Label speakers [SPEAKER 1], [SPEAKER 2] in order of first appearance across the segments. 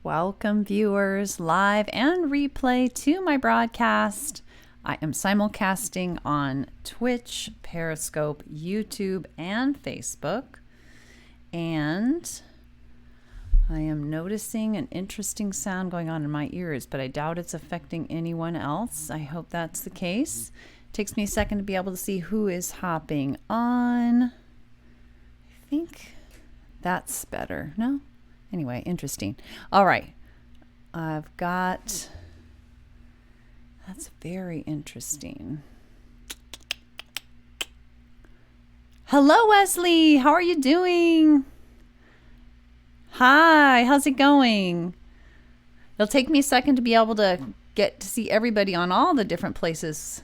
[SPEAKER 1] Welcome, viewers, live and replay to my broadcast. I am simulcasting on Twitch, Periscope, YouTube, and Facebook. And I am noticing an interesting sound going on in my ears, but I doubt it's affecting anyone else. I hope that's the case. It takes me a second to be able to see who is hopping on. I think that's better. No? Anyway, interesting. All right. I've got... That's very interesting. Hello, Wesley. How are you doing? Hi. How's it going? It'll take me a second to be able to get to see everybody on all the different places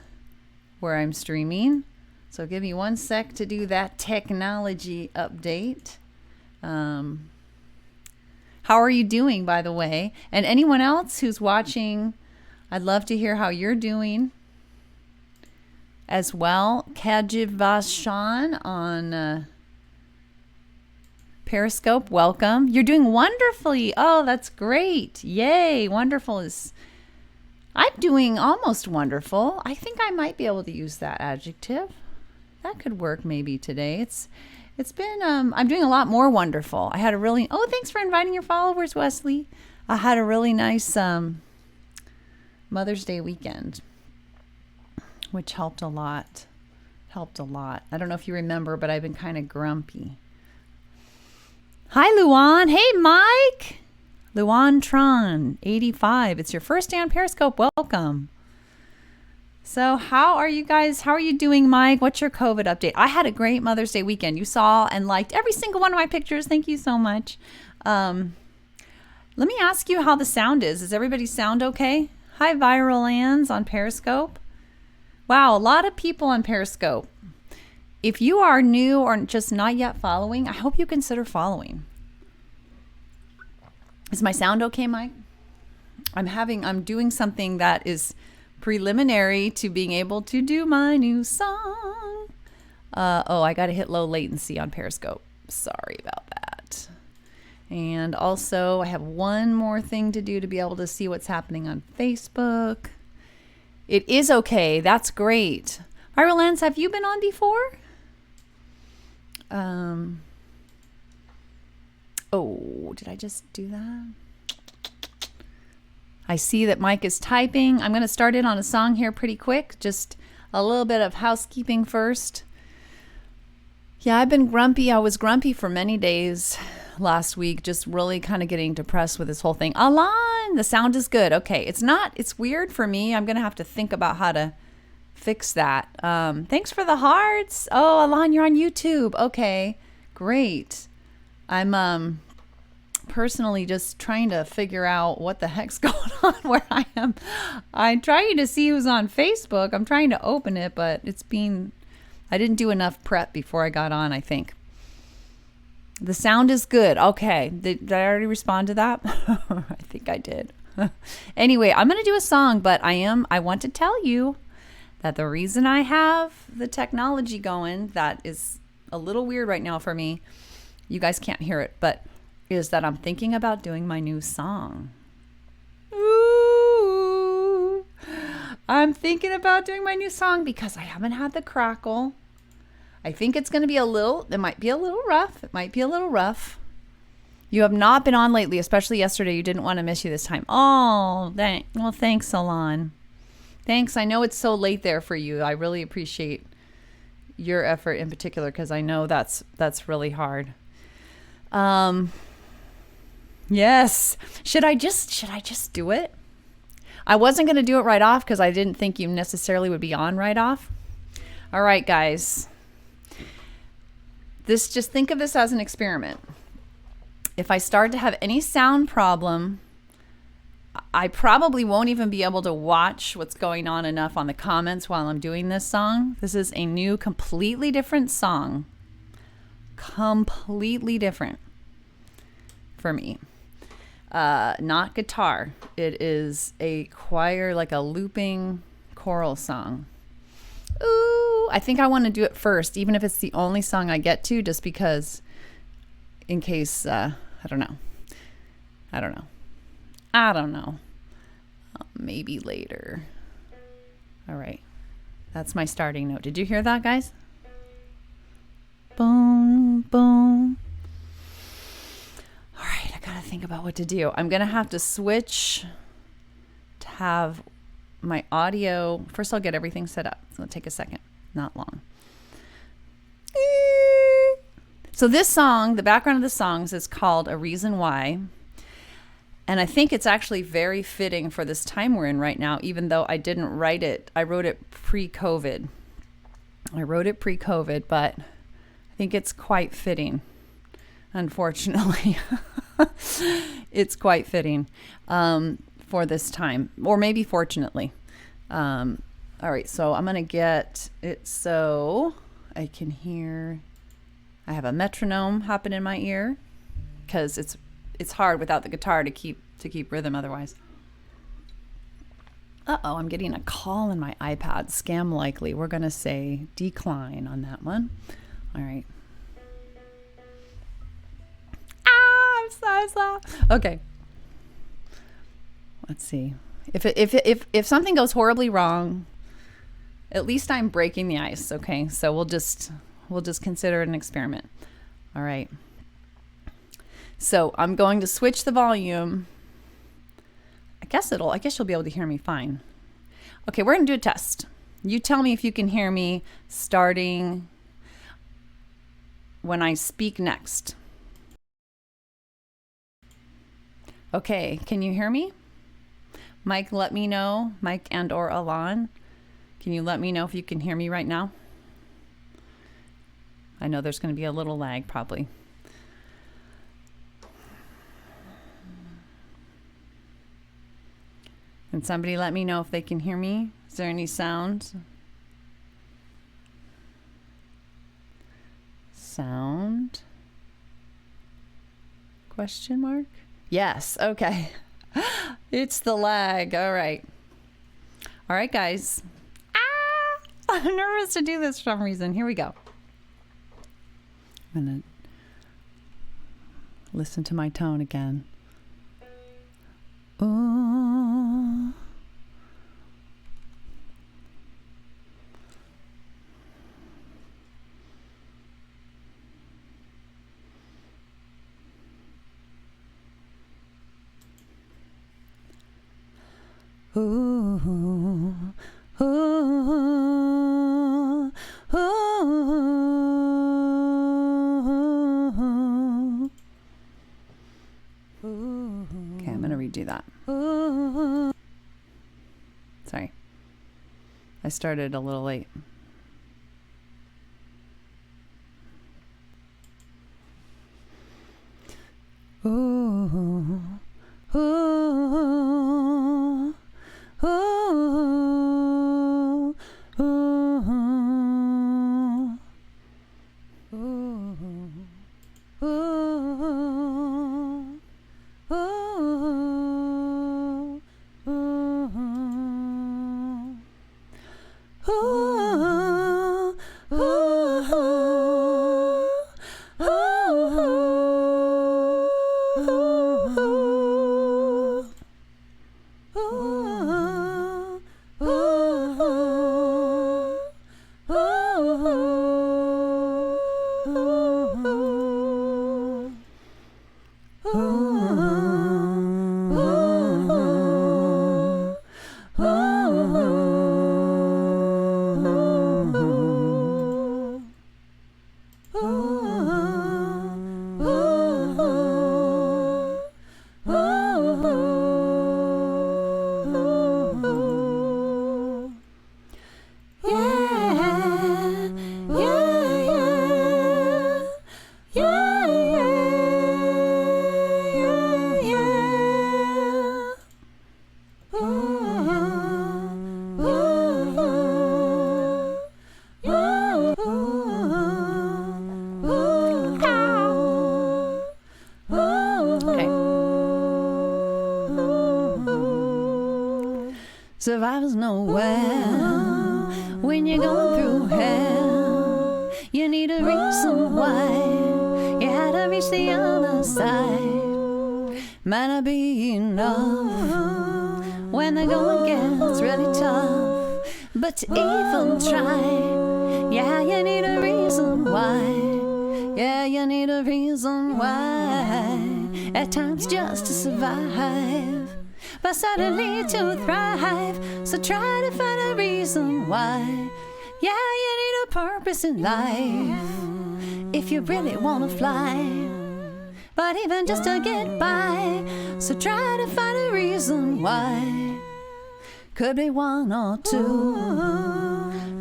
[SPEAKER 1] where I'm streaming. So give me 1 sec to do that technology update. How are you doing, by the way? And anyone else who's watching, I'd love to hear how you're doing as well. Kajivashan on Periscope, welcome. You're doing wonderfully. Oh, that's great. Yay, wonderful is... I'm doing almost wonderful. I think I might be able to use that adjective. That could work maybe today. It's been, I'm doing a lot more wonderful. I had a really, oh, thanks for inviting your followers, Wesley. I had a really nice Mother's Day weekend, which helped a lot. I don't know if you remember, but I've been kind of grumpy. Hi, Luan. Hey, Mike. Luan Tron, 85. It's your first day on Periscope. Welcome. So how are you guys? How are you doing, Mike? What's your COVID update? I had a great Mother's Day weekend. You saw and liked every single one of my pictures. Thank you so much. Let me ask you how the sound is. Is everybody's sound okay? Hi, Viral Lands on Periscope. Wow, a lot of people on Periscope. If you are new or just not yet following, I hope you consider following. Is my sound okay, Mike? I'm doing something that is preliminary to being able to do my new song. I got to hit low latency on Periscope. Sorry about that. And also, I have one more thing to do to be able to see what's happening on Facebook. It is okay. That's great. Viral Lens, have you been on before? Oh, did I just do that? I see that Mike is typing. I'm going to start in on a song here pretty quick. Just a little bit of housekeeping first. Yeah, I've been grumpy. I was grumpy for many days last week, just really kind of getting depressed with this whole thing. Alan, the sound is good. Okay, it's weird for me. I'm going to have to think about how to fix that. Thanks for the hearts. Oh, Alan, you're on YouTube. Okay, great. I'm personally just trying to figure out what the heck's going on where I am. I'm trying to see who's on Facebook. I'm trying to open it, but I didn't do enough prep before I got on, I think. The sound is good. Okay. Did I already respond to that? I think I did. Anyway, I'm going to do a song, but I want to tell you that the reason I have the technology going that is a little weird right now for me, you guys can't hear it, but is that I'm thinking about doing my new song. Ooh, I'm thinking about doing my new song because I haven't had the crackle. I think it might be a little rough. You have not been on lately, especially yesterday. You didn't want to miss you this time. Oh, thanks, Alon. Thanks. I know it's so late there for you. I really appreciate your effort in particular because I know that's really hard. Yes. Should I just do it? I wasn't going to do it right off because I didn't think you necessarily would be on right off. All right, guys. Just think of this as an experiment. If I start to have any sound problem, I probably won't even be able to watch what's going on enough on the comments while I'm doing this song. This is a new, completely different song. Completely different for me. Not guitar. It is a choir, like a looping choral song. Ooh, I think I want to do it first, even if it's the only song I get to, just because in case, I don't know. I don't know. Maybe later. All right. That's my starting note. Did you hear that, guys? Boom, boom. All right, I gotta think about what to do. I'm gonna have to switch to have my audio. First, I'll get everything set up. It's gonna take a second, not long. So this song, the background of the songs is called A Reason Why. And I think it's actually very fitting for this time we're in right now, even though I didn't write it. I wrote it pre-COVID. But I think it's quite fitting, unfortunately. It's quite fitting for this time, or maybe fortunately. All right, so I'm going to get it so I can hear. I have a metronome hopping in my ear because it's hard without the guitar to keep rhythm otherwise. Uh-oh, I'm getting a call in my iPad. Scam likely. We're going to say decline on that one. All right. I'm so. Okay. Let's see. If something goes horribly wrong, at least I'm breaking the ice, okay? So we'll just consider it an experiment. All right. So I'm going to switch the volume. I guess you'll be able to hear me fine. Okay, we're going to do a test. You tell me if you can hear me starting when I speak next. Okay, can you hear me? Mike, let me know. Mike and or Alon, can you let me know if you can hear me right now? I know there's going to be a little lag probably. Can somebody let me know if they can hear me? Is there any sound? Sound? Question mark? Yes, okay. It's the lag. All right. All right, guys. I'm nervous to do this for some reason. Here we go. I'm going to listen to my tone again. Ooh. Ooh, ooh, ooh, ooh. Okay, I'm going to redo that. Sorry. I started a little late. Ooh, ooh, ooh, ooh, ooh, Survivors nowhere when you're going through hell. You need a reason why you had to reach the other side. might not be enough when the going gets really tough. But to even try, yeah, you need a reason why. Yeah, you need a reason why. At times just to survive, but suddenly to thrive. So try to find a reason why. Yeah, you need a purpose in life if you really want to fly. But even just to get by, so try to find a reason why. Could be one or two,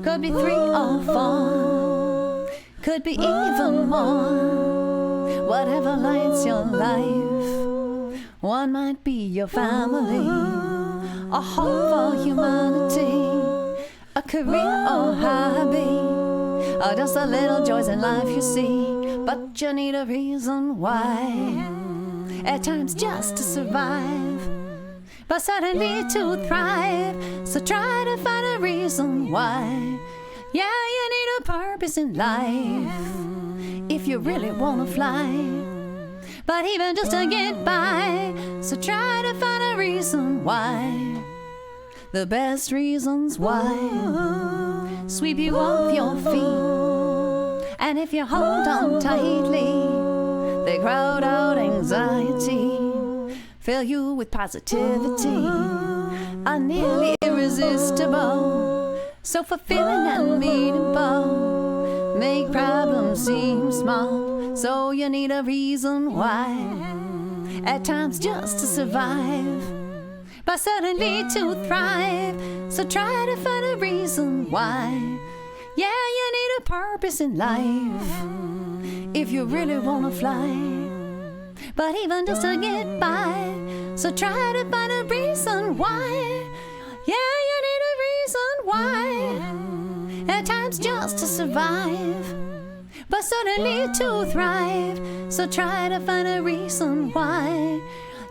[SPEAKER 1] could be 3 or 4, could be even more. Whatever lights your life, one might be your family, a hope for humanity, a career or hobby, or just the little joys in life you see. But you need a reason why, at times just to survive, but suddenly to thrive. So try to find a reason why. Yeah, you need a purpose in life if you really want to fly, but even just to get by. So try to find a reason why. The best reasons why sweep you off your feet. And if you hold on tightly, they crowd out anxiety, fill you with positivity, are nearly irresistible, so fulfilling and meaningful, make problems seem small. So you need a reason why, at times just to survive, but suddenly to thrive. So try to find a reason why. Yeah, you need a purpose in life if you really want to fly, but even just to get by. So try to find a reason why. Yeah, you need a reason why. At times just to survive, but suddenly to thrive. So try to find a reason why.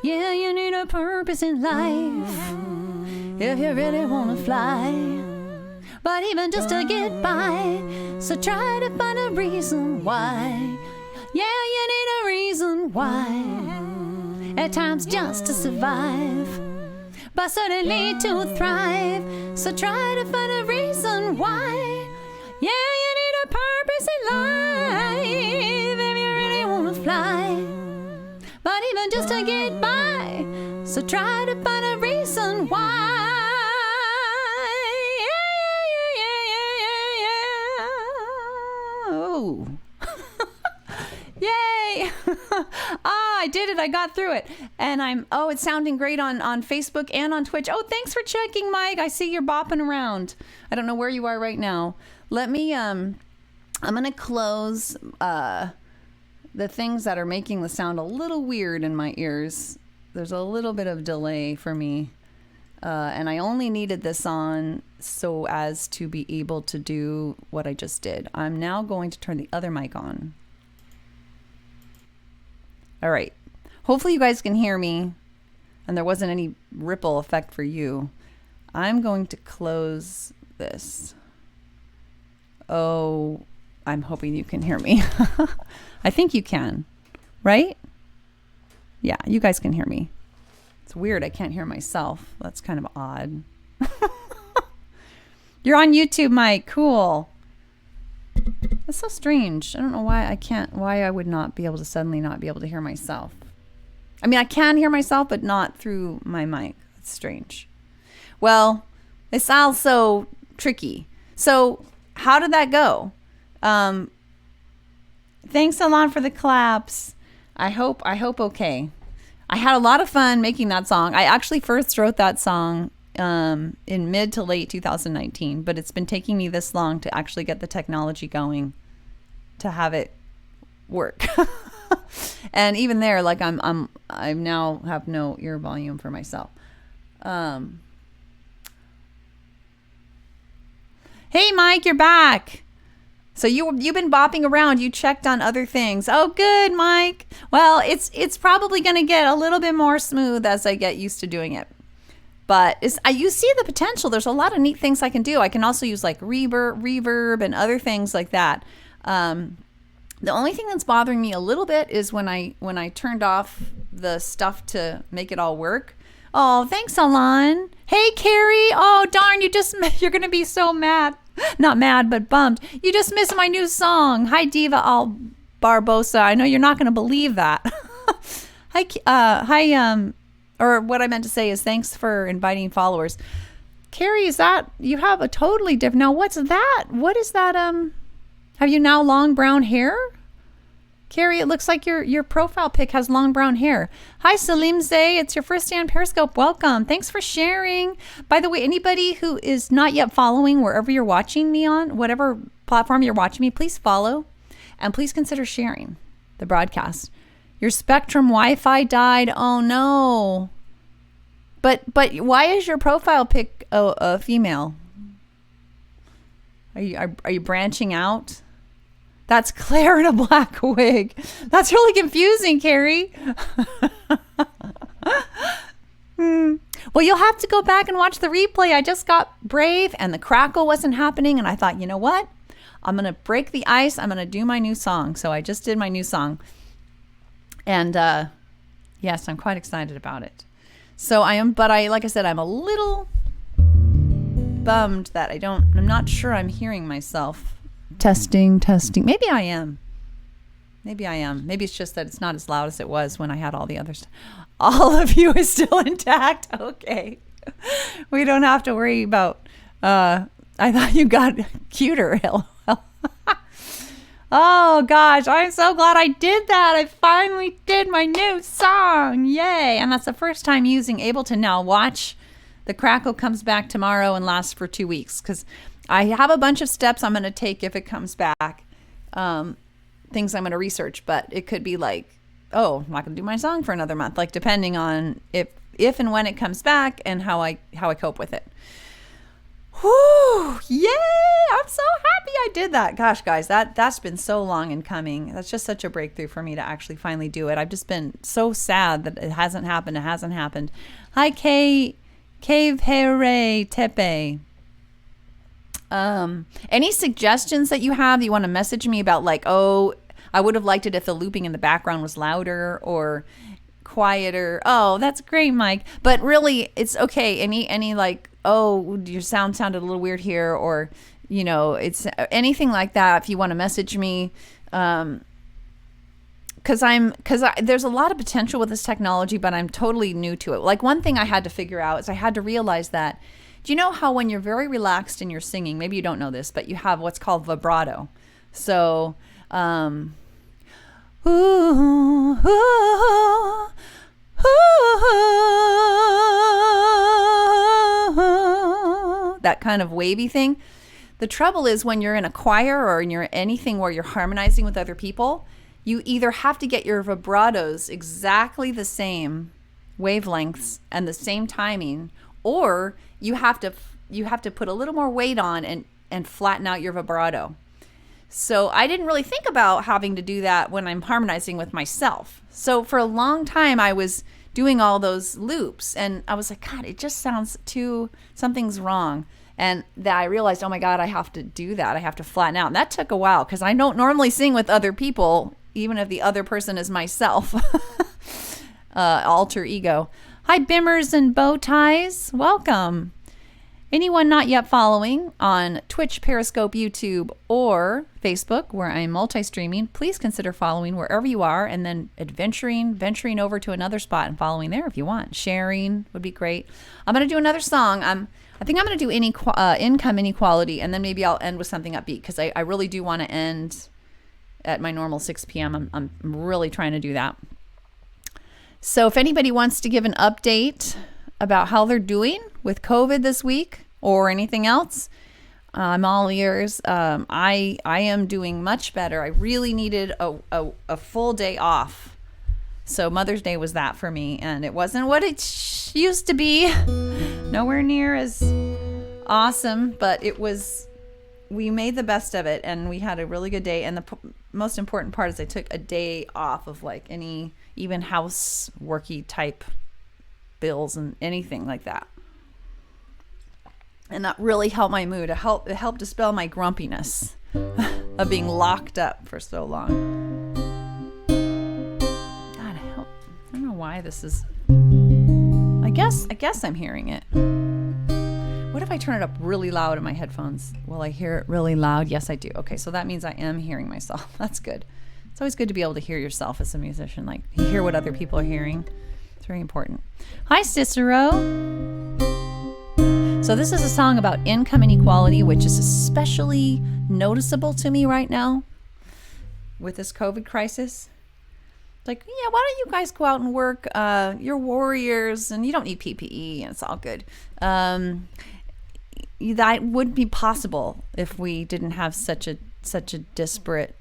[SPEAKER 1] Yeah, you need a purpose in life if you really want to fly, but even just to get by. So try to find a reason why. Yeah, you need a reason why. At times just to survive, but certainly to thrive. So try to find a reason why. Yeah, you need a purpose in life if you really want to fly, but even just to get by. So try to find a reason why. Oh. Yay! I did it. I got through it. And it's sounding great on Facebook and on Twitch. Oh, thanks for checking, Mike. I see you're bopping around. I don't know where you are right now. Let me, I'm going to close the things that are making the sound a little weird in my ears. There's a little bit of delay for me. And I only needed this on so as to be able to do what I just did. I'm now going to turn the other mic on. All right. Hopefully you guys can hear me and there wasn't any ripple effect for you. I'm going to close this. Oh, I'm hoping you can hear me. I think you can, right? Yeah, you guys can hear me. It's weird. I can't hear myself. That's kind of odd. You're on YouTube, Mike. Cool. That's so strange. I don't know why I would not be able to suddenly not be able to hear myself. I mean, I can hear myself, but not through my mic. It's strange. Well, it's also tricky. So how did that go? Thanks a lot for the claps. I hope okay. I had a lot of fun making that song. I actually first wrote that song in mid to late 2019, but it's been taking me this long to actually get the technology going to have it work. And even there, like I now have no ear volume for myself. Hey, Mike, you're back. So you've been bopping around. You checked on other things. Oh, good, Mike. Well, it's probably going to get a little bit more smooth as I get used to doing it. But you see the potential. There's a lot of neat things I can do. I can also use like reverb and other things like that. The only thing that's bothering me a little bit is when I turned off the stuff to make it all work. Oh, thanks, Alon. Hey, Carrie. Oh, darn, you're going to be so mad. Not mad, but bummed. You just missed my new song. Hi, Diva Al Barbosa. I know you're not going to believe that. Or what I meant to say is thanks for inviting followers. Carrie, is that, you have a totally different, now what's that? What is that? Have you now long brown hair? Carrie, it looks like your profile pic has long brown hair. Hi, Salim Zay. It's your first day on Periscope. Welcome. Thanks for sharing. By the way, anybody who is not yet following wherever you're watching me on, whatever platform you're watching me, please follow and please consider sharing the broadcast. Your Spectrum Wi-Fi died. Oh no. But why is your profile pic a female? Are you branching out? That's Claire in a black wig. That's really confusing, Carrie. Well, you'll have to go back and watch the replay. I just got brave and the crackle wasn't happening. And I thought, you know what? I'm going to break the ice. I'm going to do my new song. So I just did my new song. And yes, I'm quite excited about it. So like I said, I'm a little bummed that I'm not sure I'm hearing myself. Testing. Maybe I am. Maybe it's just that it's not as loud as it was when I had all the others. All of you is still intact. Okay. We don't have to worry about, I thought you got cuter. Oh gosh, I'm so glad I did that. I finally did my new song. Yay. And that's the first time using Ableton now. Watch. The crackle comes back tomorrow and lasts for 2 weeks because I have a bunch of steps I'm going to take if it comes back. Things I'm going to research, but it could be like, oh, I'm not going to do my song for another month. Like depending on if and when it comes back and how I cope with it. Whew, yay! I'm so happy I did that. Gosh, guys, that's been so long in coming. That's just such a breakthrough for me to actually finally do it. I've just been so sad that it hasn't happened. Hi, Cave Here Tepe. Any suggestions that you have? You want to message me about like, oh, I would have liked it if the looping in the background was louder or quieter. Oh, that's great, Mike. But really, it's okay. Any like, oh, your sound sounded a little weird here, or it's anything like that. If you want to message me, because there's a lot of potential with this technology, but I'm totally new to it. Like one thing I had to figure out is I had to realize that. Do you know how when you're very relaxed and you're singing, maybe you don't know this, but you have what's called vibrato. So, that kind of wavy thing. The trouble is when you're in a choir or you're anything where you're harmonizing with other people, you either have to get your vibratos exactly the same wavelengths and the same timing, or you have to put a little more weight on and flatten out your vibrato. So I didn't really think about having to do that when I'm harmonizing with myself. So for a long time I was doing all those loops and I was like, God, it just sounds something's wrong. And that I realized, oh my God, I have to do that. I have to flatten out. And that took a while because I don't normally sing with other people, even if the other person is myself. Alter ego. Hi, Bimmers and Bow Ties. Welcome. Anyone not yet following on Twitch, Periscope, YouTube, or Facebook, where I'm multi-streaming, please consider following wherever you are and then venturing over to another spot and following there if you want. Sharing would be great. I'm going to do another song. I think I'm going to do income inequality, and then maybe I'll end with something upbeat because I really do want to end at my normal 6 p.m. I'm really trying to do that. So if anybody wants to give an update about how they're doing with COVID this week or anything else, I'm all ears. I am doing much better. I really needed a full day off. So Mother's Day was that for me, and it wasn't what it used to be. Nowhere near as awesome, but we made the best of it, and we had a really good day. And the most important part is I took a day off of like any even houseworky type bills and anything like that. And that really helped my mood. It helped dispel my grumpiness of being locked up for so long. God, I don't know why why this is... I guess I'm hearing it. What if I turn it up really loud in my headphones? Will I hear it really loud? Yes, I do. Okay, so that means I am hearing myself. That's good. It's always good to be able to hear yourself as a musician, like hear what other people are hearing. It's very important. Hi, Cicero. So this is a song about income inequality, which is especially noticeable to me right now with this COVID crisis. Like, yeah, why don't you guys go out and work? You're warriors and you don't need PPE and it's all good. That wouldn't be possible if we didn't have such a disparate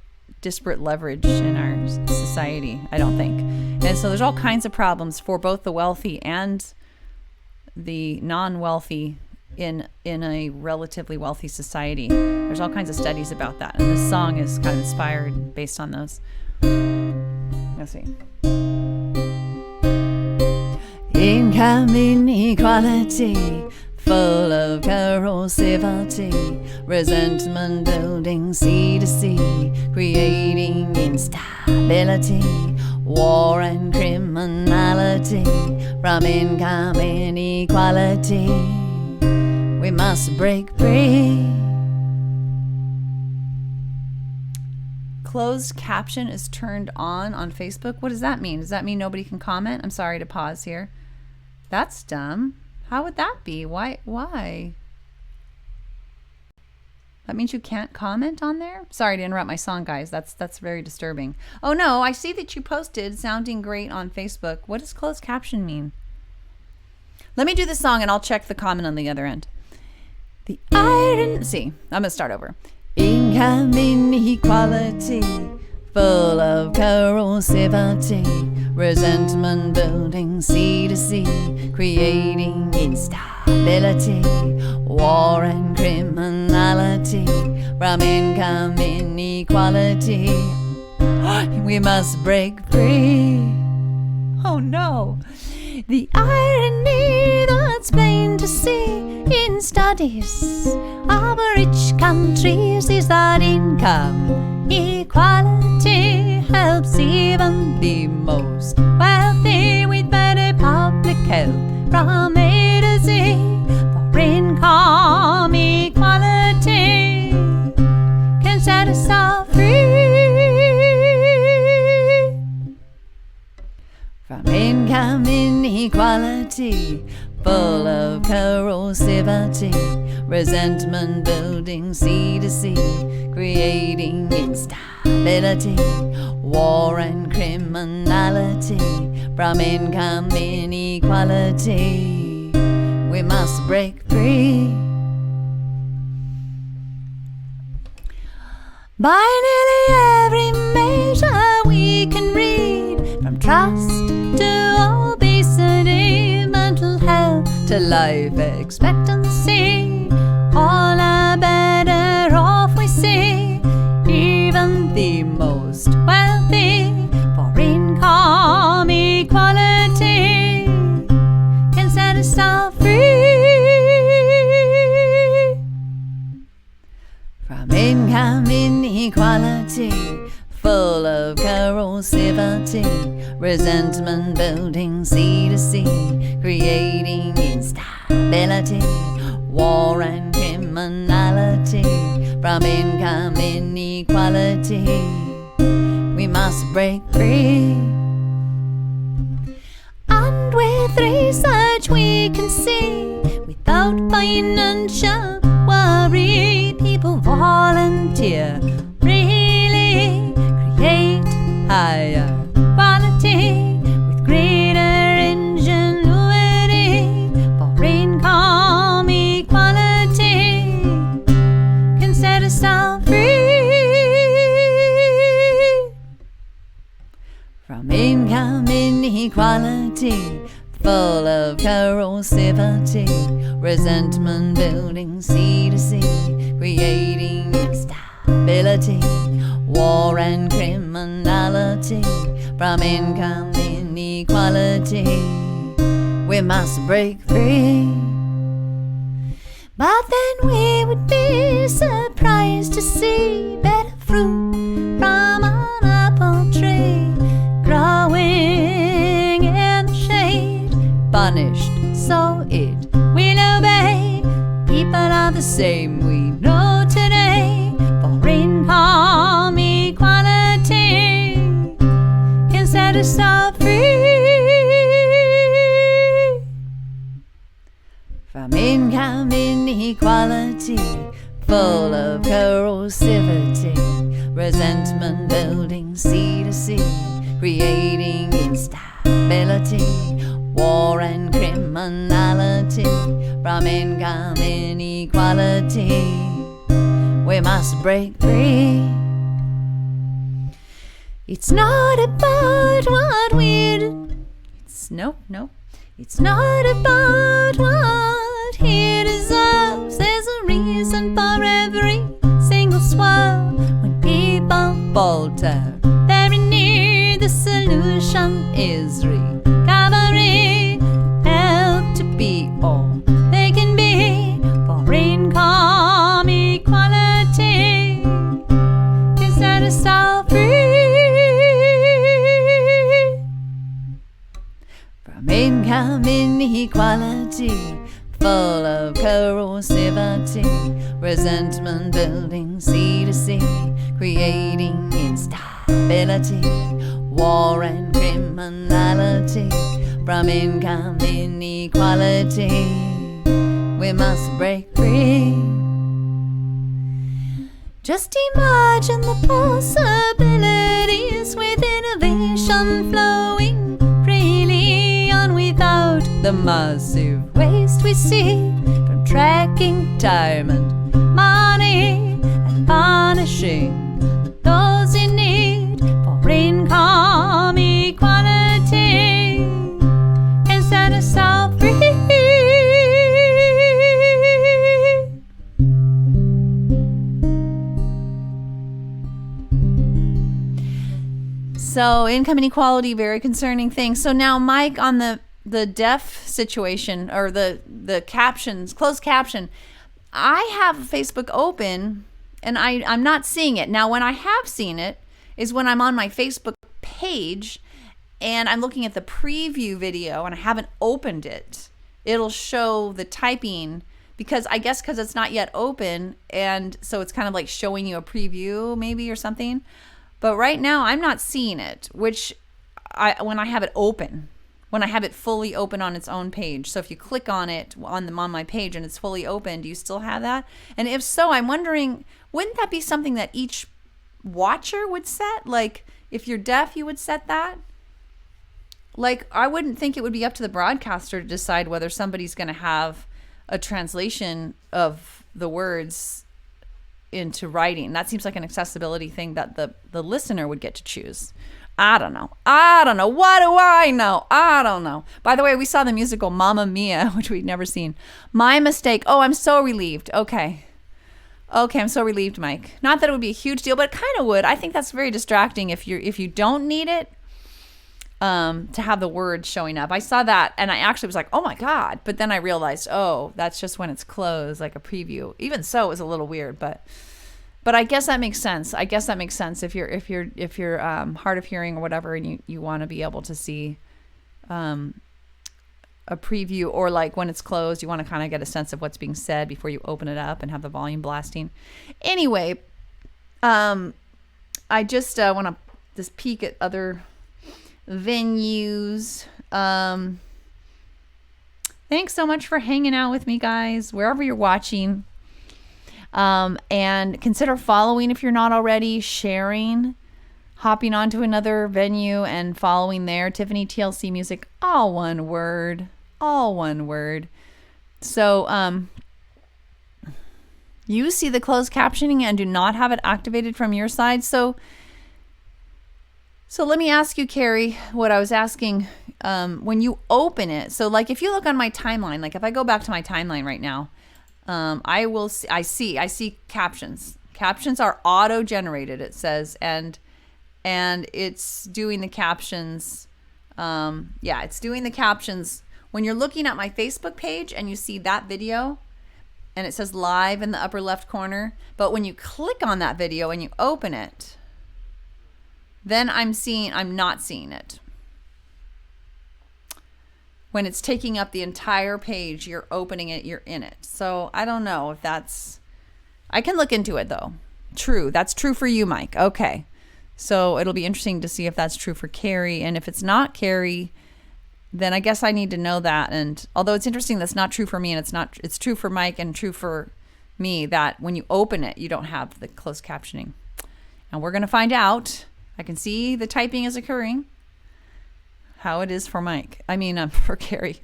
[SPEAKER 1] leverage in our society, I don't think. And so there's all kinds of problems for both the wealthy and the non-wealthy in a relatively wealthy society. There's all kinds of studies about that. And this song is kind of inspired based on those. Let's see. Income inequality, full of corrosivity, resentment building sea to sea, creating instability, war and criminality, from income inequality. We must break free. Closed caption is turned on Facebook. What does that mean? Does that mean nobody can comment? I'm sorry to pause here. That's dumb. How would that be? Why? That means you can't comment on there? Sorry to interrupt my song, guys. That's very disturbing. Oh no, I see that you posted sounding great on Facebook. What does closed caption mean? Let me do the song and I'll check the comment on the other end. The iron... See, I'm gonna start over. Income inequality, full of corrosivity, resentment building sea to sea, creating instability, war and criminality, from income inequality. We must break free. Oh no. The irony that's plain to see in studies of rich countries is that income equality helps even the most wealthy with better public health from A to Z. For income equality can set us all free. From income inequality, full of corrosivity, resentment building sea to sea, creating instability, war and criminality, from income inequality. We must break free. By nearly every measure we can read, from trust to obesity, mental health to life expectancy, all are better off we see, even the most wealthy. For income equality can set us all free. From income inequality, full of corrosivity, resentment building sea to sea, creating instability, war and criminality, from income inequality. We must break free. And with research we can see, without financial worry, people volunteer, really create higher quality with greater ingenuity. For income equality can set us all free. From income inequality, full of corrosivity, resentment building sea to sea, creating instability, war and criminality, from income inequality. We must break free. But then we would be surprised to see better fruit from an apple tree growing in the full of corrosivity, resentment building sea to sea, creating instability, war and criminality, from income inequality. We must break free. It's not about what we do. It's no. It's not about what he deserves. There's a reason for every single swerve. When people falter, very near the solution is recovery. Help to be all they can be for income equality. To set us all free from income inequality, full of corrosivity, resentment building sea to sea, creating instability, war and criminality, from income inequality. We must break free. Just imagine the possibilities with innovation flowing freely on without the massive waste we see from tracking time and money and punishing those in need for income equality and set us all free. So income inequality, very concerning thing. So now, Mike, on the deaf situation, or the captions, closed caption, I have Facebook open and I'm not seeing it. Now, when I have seen it is when I'm on my Facebook page and I'm looking at the preview video and I haven't opened it. It'll show the typing because it's not yet open, and so it's kind of like showing you a preview maybe or something. But right now I'm not seeing it, which when I have it open, when I have it fully open on its own page. So if you click on it on my page and it's fully open, do you still have that? And if so, I'm wondering, wouldn't that be something that each watcher would set? Like if you're deaf, you would set that? Like I wouldn't think it would be up to the broadcaster to decide whether somebody's going to have a translation of the words into writing. That seems like an accessibility thing that the listener would get to choose. I don't know. What do I know? I don't know. By the way, we saw the musical Mamma Mia, which we'd never seen. My mistake. Oh, I'm so relieved. Okay, I'm so relieved, Mike. Not that it would be a huge deal, but it kind of would. I think that's very distracting if you don't need it to have the words showing up. I saw that and I actually was like, oh my God. But then I realized, oh, that's just when it's closed, like a preview. Even so, it was a little weird, but I guess that makes sense. If you're hard of hearing or whatever, and you want to be able to see a preview, or like when it's closed, you want to kind of get a sense of what's being said before you open it up and have the volume blasting. Anyway, I just want to just peek at other venues. Thanks so much for hanging out with me, guys, wherever you're watching. And consider following if you're not already, sharing, hopping onto another venue and following there. Tiffany TLC Music, all one word. So you see the closed captioning and do not have it activated from your side. So let me ask you, Carrie, what I was asking when you open it. So like if you look on my timeline, like if I go back to my timeline right now, I see captions. Captions are auto-generated, it says, and it's doing the captions. It's doing the captions. When you're looking at my Facebook page and you see that video, and it says live in the upper left corner, but when you click on that video and you open it, then I'm not seeing it. When it's taking up the entire page, you're opening it, you're in it. So I don't know if I can look into it though. True. That's true for you, Mike. Okay. So it'll be interesting to see if that's true for Carrie. And if it's not Carrie, then I guess I need to know that. And although it's interesting, that's not true for me, and it's true for Mike and true for me that when you open it, you don't have the closed captioning. And we're going to find out. I can see the typing is occurring. How it is for Mike. For Carrie.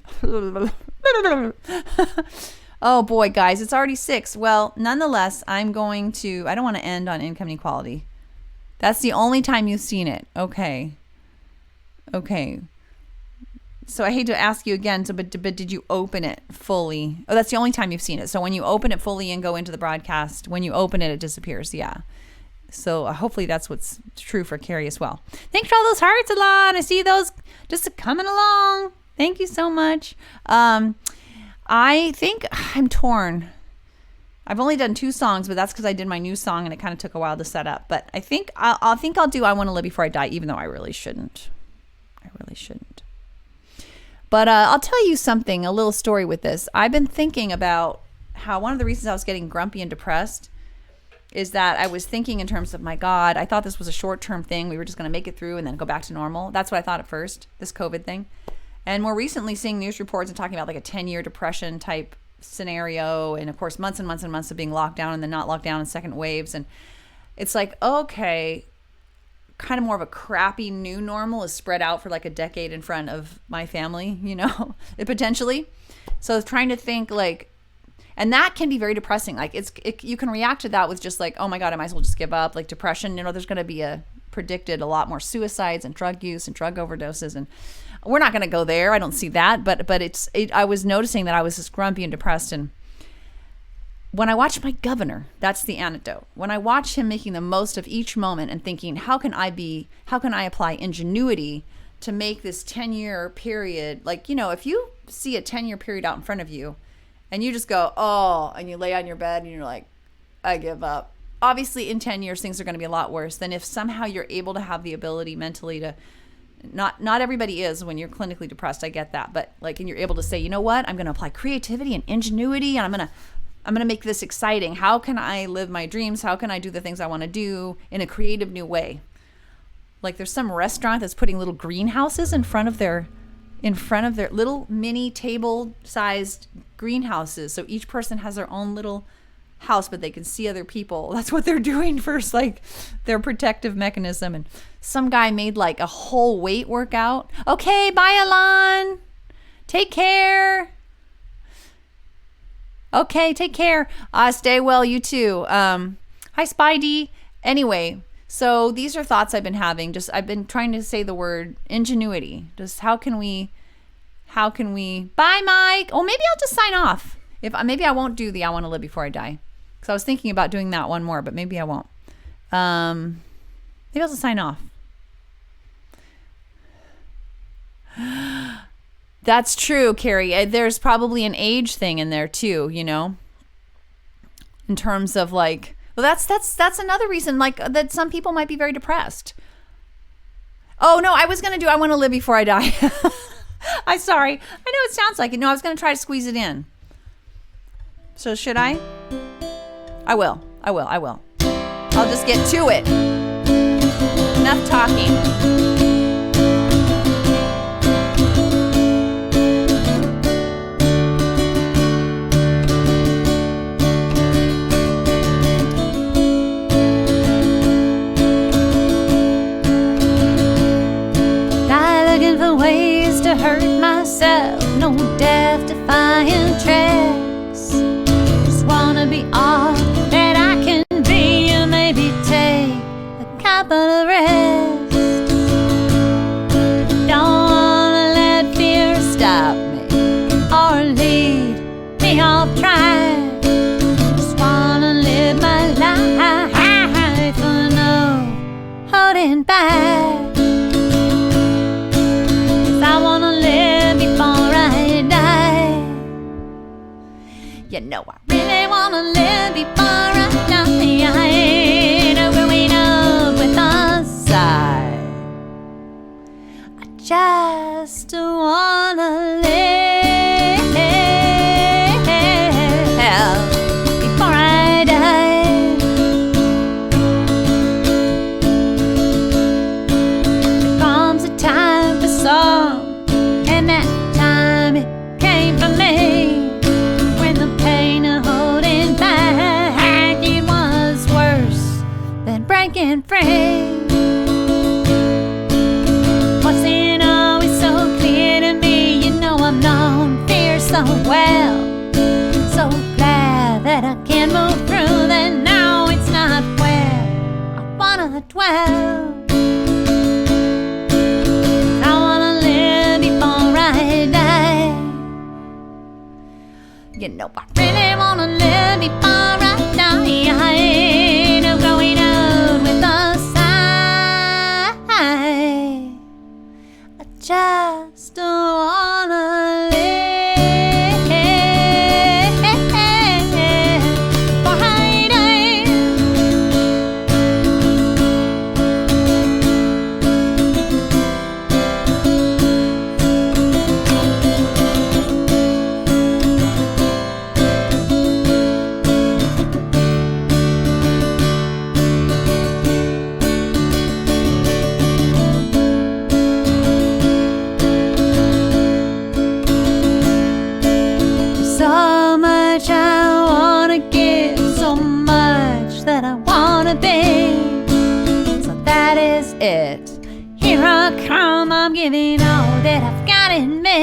[SPEAKER 1] Oh boy, guys, it's already 6. Well, nonetheless, I don't want to end on income inequality. That's the only time you've seen it. Okay. So I hate to ask you again, but did you open it fully? Oh, that's the only time you've seen it. So when you open it fully and go into the broadcast, when you open it, it disappears. Yeah. So hopefully that's what's true for Carrie as well. Thanks for all those hearts, Alon. I see those just coming along. Thank you so much. I think I'm torn. I've only done 2 songs, but that's because I did my new song and it kind of took a while to set up. But I think I'll do I Want to Live Before I Die, even though I really shouldn't. But I'll tell you something, a little story with this. I've been thinking about how one of the reasons I was getting grumpy and depressed is that I was thinking in terms of, my God, I thought this was a short-term thing. We were just going to make it through and then go back to normal. That's what I thought at first, this COVID thing. And more recently, seeing news reports and talking about like a 10-year depression type scenario, and of course, months and months and months of being locked down and then not locked down and second waves. And it's like, okay, kind of more of a crappy new normal is spread out for like a decade in front of my family, potentially. So trying to think like, and that can be very depressing. Like you can react to that with just like, oh my God, I might as well just give up. Like depression, there's going to be predicted a lot more suicides and drug use and drug overdoses, and we're not going to go there. I don't see that, but I was noticing that I was just grumpy and depressed. And when I watch my governor, that's the antidote. When I watch him making the most of each moment and thinking, how can I apply ingenuity to make this 10-year period, like, if you see a 10-year period out in front of you and you just go, oh, and you lay on your bed and you're like, I give up. Obviously in 10 years, things are going to be a lot worse than if somehow you're able to have the ability mentally to, not everybody is when you're clinically depressed. I get that. But like, and you're able to say, you know what, I'm going to apply creativity and ingenuity, and I'm going to make this exciting. How can I live my dreams? How can I do the things I want to do in a creative new way? Like there's some restaurant that's putting little greenhouses in front of their little mini table sized greenhouses. So each person has their own little house, but they can see other people. That's what they're doing first, like their protective mechanism. And some guy made like a whole weight workout. Okay, bye, Alon. Take care. Okay, take care. Stay well, you too. Hi, Spidey. Anyway, so these are thoughts I've been having. I've been trying to say the word ingenuity. Just how can we, bye, Mike. Oh, maybe I'll just sign off. Maybe I won't do the I Want to Live Before I Die. Because I was thinking about doing that one more, but maybe I won't. Maybe I'll just sign off. That's true, Carrie. There's probably an age thing in there too, in terms of like, well, that's another reason, like that some people might be very depressed. Oh no, I was going to do I Want to Live Before I Die. I'm sorry. I know it sounds like it. No, I was going to try to squeeze it in. So should I? I will. I'll just get to it. Enough talking.
[SPEAKER 2] Ways to hurt myself, no death-defying tracks. Just wanna be all that I can be, and maybe take a couple of rests. Don't wanna let fear stop me or lead me off track. Just wanna live my life with no holding back. I wanna live before I die. You know I really wanna live before I die. I ain't growing up with a sigh. I just wanna live before I die. There comes a time for some, and that time it came for me, when the pain of holding back being free. Wasn't always so clear to me. You know I've known fear so well. So glad that I can move through that now. It's not where I wanna dwell. I wanna live before I die. You know I really wanna live before I die. No going out with a sigh. I just don't wanna live before I die. So much I wanna give, so much that I wanna be. So that is it. Here I come, I'm giving all that I've got in me.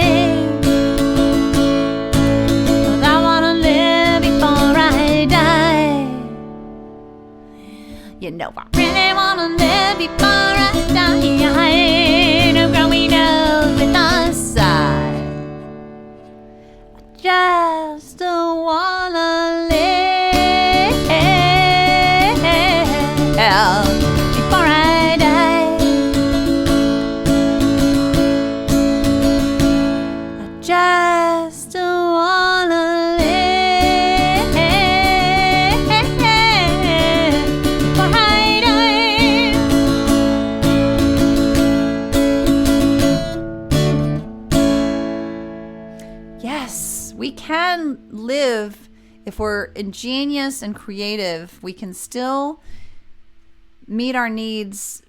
[SPEAKER 2] 'Cause I wanna live before I die. You know I really wanna live before I die. No growing old with a sigh. Just don't wanna live before I die. I just don't wanna live before I die.
[SPEAKER 1] Yes, we can live if we're ingenious and creative. We can still meet our needs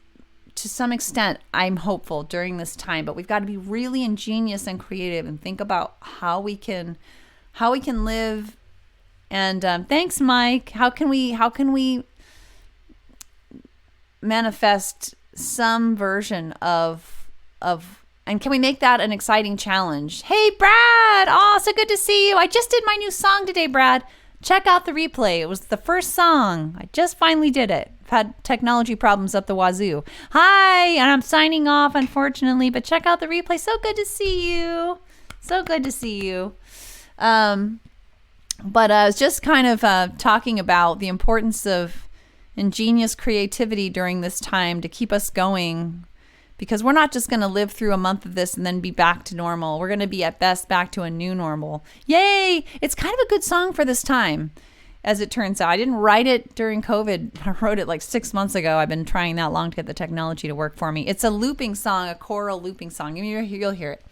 [SPEAKER 1] to some extent, I'm hopeful, during this time, but we've got to be really ingenious and creative and think about how we can live. And thanks, Mike. How can we manifest some version of and can we make that an exciting challenge? Hey, Brad! Oh, so good to see you. I just did my new song today, Brad. Check out the replay. It was the first song. I just finally did it. I've had technology problems up the wazoo. Hi, and I'm signing off, unfortunately, but check out the replay. So good to see you. So good to see you. But I was just kind of talking about the importance of ingenious creativity during this time to keep us going, because we're not just going to live through a month of this and then be back to normal. We're going to be at best back to a new normal. Yay! It's kind of a good song for this time, as it turns out. I didn't write it during COVID. I wrote it like 6 months ago. I've been trying that long to get the technology to work for me. It's a looping song, a choral looping song. You'll hear it.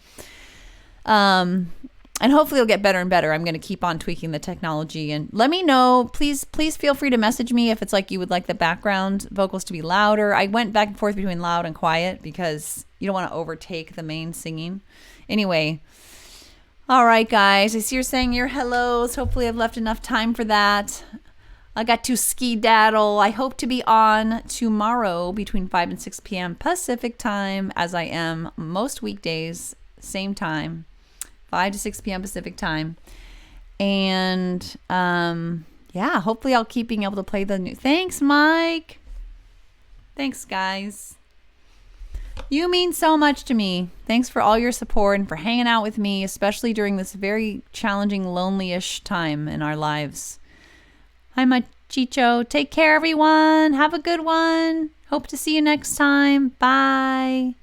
[SPEAKER 1] And hopefully it'll get better and better. I'm going to keep on tweaking the technology. And let me know. Please feel free to message me if it's like you would like the background vocals to be louder. I went back and forth between loud and quiet because you don't want to overtake the main singing. Anyway. All right, guys. I see you're saying your hellos. Hopefully I've left enough time for that. I got to ski-daddle. I hope to be on tomorrow between 5 and 6 p.m. Pacific time, as I am most weekdays, same time. 5 to 6 p.m. Pacific time. And yeah, hopefully I'll keep being able to play the new. Thanks, Mike. Thanks, guys. You mean so much to me. Thanks for all your support and for hanging out with me, especially during this very challenging, lonely-ish time in our lives. Hi, my Chicho. Take care, everyone. Have a good one. Hope to see you next time. Bye.